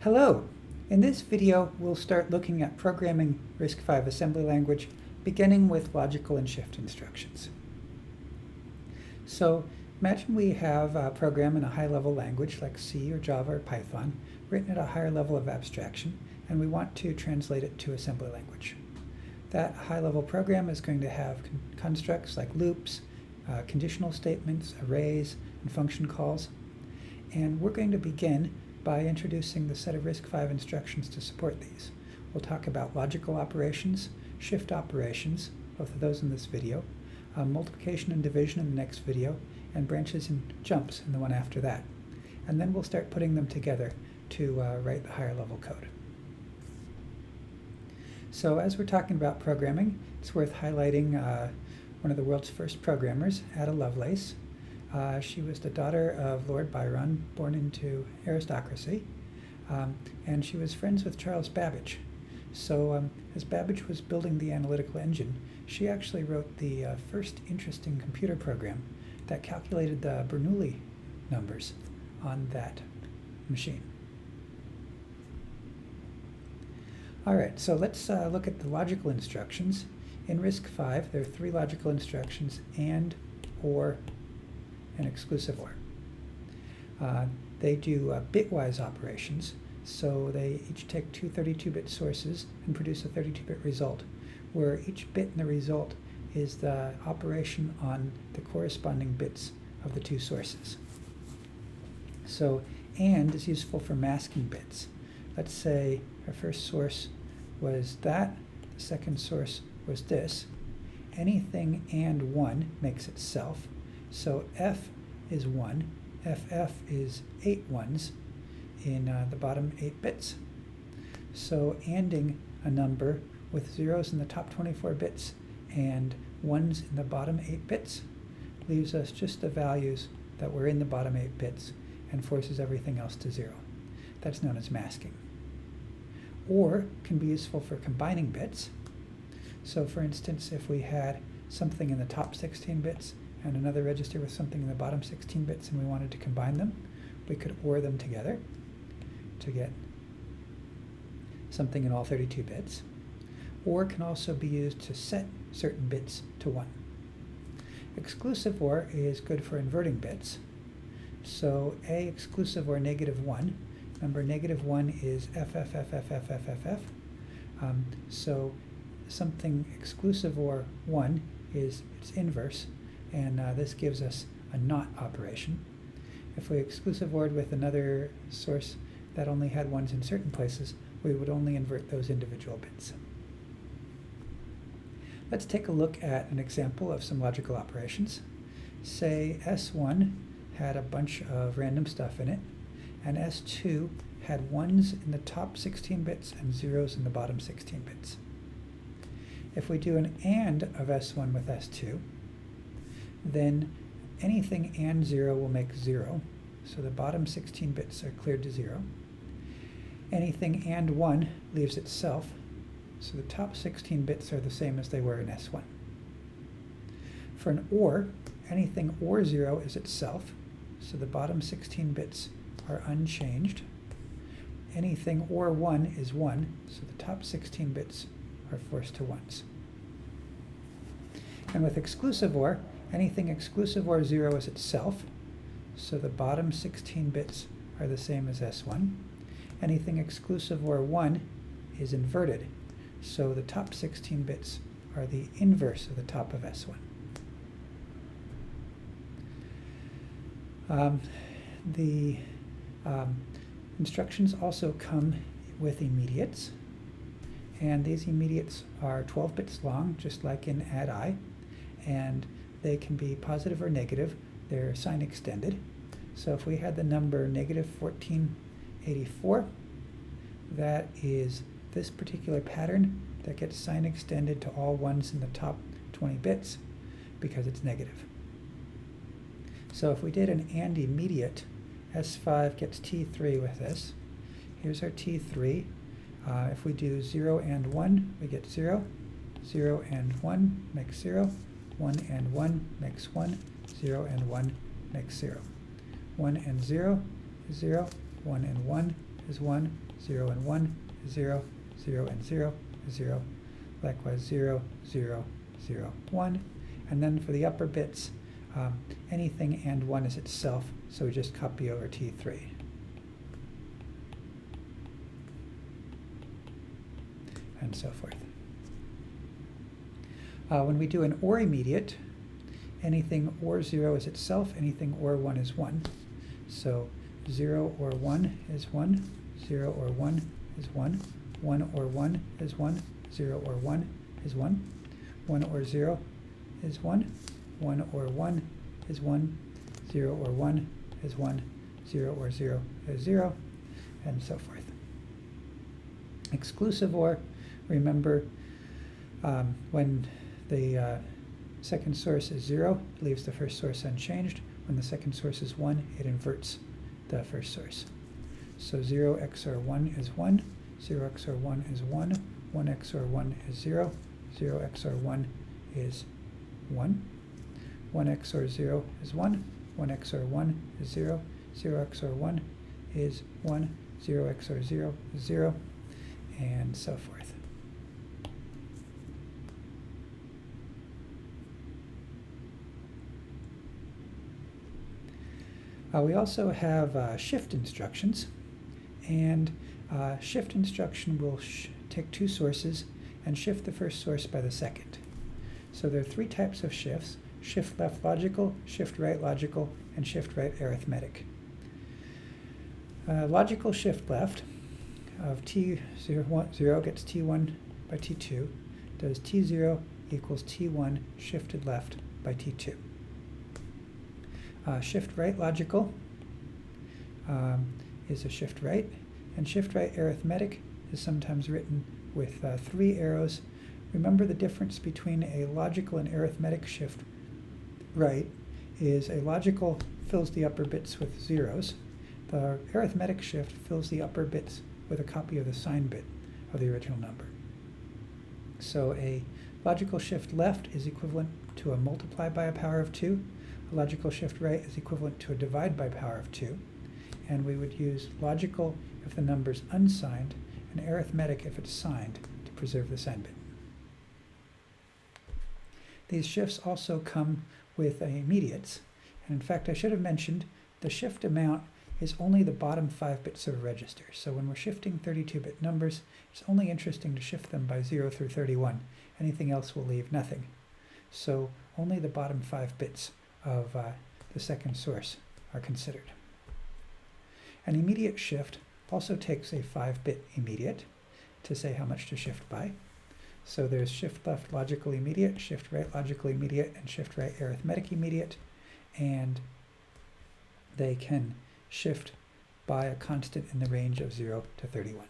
Hello! In this video, we'll start looking at programming RISC-V assembly language, beginning with logical and shift instructions. So imagine we have a program in a high-level language like C or Java or Python, written at a higher level of abstraction, and we want to translate it to assembly language. That high-level program is going to have constructs like loops, conditional statements, arrays, and function calls. And we're going to begin by introducing the set of RISC-V instructions to support these. We'll talk about logical operations, shift operations, both of those in this video, multiplication and division in the next video, and branches and jumps in the one after that. And then we'll start putting them together to write the higher level code. So as we're talking about programming, it's worth highlighting one of the world's first programmers, Ada Lovelace. She was the daughter of Lord Byron, born into aristocracy, and she was friends with Charles Babbage. So as Babbage was building the analytical engine, she actually wrote the first interesting computer program that calculated the Bernoulli numbers on that machine. All right, so let's look at the logical instructions. In RISC-V, there are three logical instructions: and, or, and exclusive or. They do bitwise operations, so they each take two 32-bit sources and produce a 32-bit result, where each bit in the result is the operation on the corresponding bits of the two sources. So and is useful for masking bits. Let's say our first source was that, the second source was this. Anything and 1 makes itself. So F is 1, FF is 8 ones in the bottom 8 bits. So ANDing a number with zeros in the top 24 bits and ones in the bottom 8 bits leaves us just the values that were in the bottom 8 bits and forces everything else to 0. That's known as masking. Or can be useful for combining bits. So for instance, if we had something in the top 16 bits and another register with something in the bottom 16 bits and we wanted to combine them, we could OR them together to get something in all 32 bits. OR can also be used to set certain bits to 1. Exclusive OR is good for inverting bits. So A exclusive OR -1. Remember, -1 is FFFFFFFF. So something exclusive OR 1 is its inverse, and this gives us a NOT operation. If we exclusive ORed with another source that only had ones in certain places, we would only invert those individual bits. Let's take a look at an example of some logical operations. Say S1 had a bunch of random stuff in it, and S2 had ones in the top 16 bits and zeros in the bottom 16 bits. If we do an AND of S1 with S2, then anything AND 0 will make 0, so the bottom 16 bits are cleared to 0. Anything AND 1 leaves itself, so the top 16 bits are the same as they were in S1. For an OR, anything OR 0 is itself, so the bottom 16 bits are unchanged. Anything OR 1 is 1, so the top 16 bits are forced to ones. And with exclusive OR, anything exclusive OR 0 is itself, so the bottom 16 bits are the same as S1. Anything exclusive OR 1 is inverted, so the top 16 bits are the inverse of the top of S1. The instructions also come with immediates, and these immediates are 12 bits long, just like in add-I, and they can be positive or negative. They're sign extended. So if we had the number -1484, that is this particular pattern that gets sign extended to all ones in the top 20 bits because it's negative. So if we did an AND immediate, S5 gets T3 with this. Here's our T3. If we do 0 and 1, we get 0. 0 and 1 makes 0. 1 and 1 makes 1. 0 and 1 makes 0. 1 and 0 is 0. 1 and 1 is 1, 0 and 1 is 0, 0 and 0 is 0, likewise 0, 0, 0, 1, and then for the upper bits, anything and 1 is itself, so we just copy over T3. And so forth. When we do an OR immediate, anything OR 0 is itself, anything OR 1 is 1. So 0 or 1 is 1, 0 or 1 is 1, 1 or 1 is 1, 0 or 1 is 1, 1 or 0 is 1, 1 or 1 is 1, 0 or 1 is 1, 0 or 0 is 0, and so forth. Exclusive OR, remember when the second source is 0, it leaves the first source unchanged. When the second source is 1, it inverts the first source. So 0 XOR 1 is 1, 0 XOR 1 is 1, 1 XOR 1 is 0, 0 XOR 1 is 1, 1 XOR 0 is 1, 1 XOR 1 is 0, 0 XOR 1 is 1, 0 XOR 0 is 0, and so forth. We also have shift instructions, and shift instruction will take two sources and shift the first source by the second. So there are three types of shifts: shift left logical, shift right logical, and shift right arithmetic. Logical shift left of T0 gets T1 by T2 does T0 equals T1 shifted left by T2. Shift right logical is a shift right, and shift right arithmetic is sometimes written with 3 arrows. Remember, the difference between a logical and arithmetic shift right is a logical fills the upper bits with zeros. The arithmetic shift fills the upper bits with a copy of the sign bit of the original number. So a logical shift left is equivalent to a multiply by a power of 2. A logical shift right is equivalent to a divide by power of 2. And we would use logical if the number's unsigned and arithmetic if it's signed to preserve the sign bit. These shifts also come with immediates. And in fact, I should have mentioned the shift amount is only the bottom 5 bits of a register. So when we're shifting 32-bit numbers, it's only interesting to shift them by 0 through 31. Anything else will leave nothing. So only the bottom 5 bits of the second source are considered. An immediate shift also takes a 5-bit immediate to say how much to shift by. So there's shift left logical immediate, shift right logical immediate, and shift right arithmetic immediate, and they can shift by a constant in the range of 0 to 31.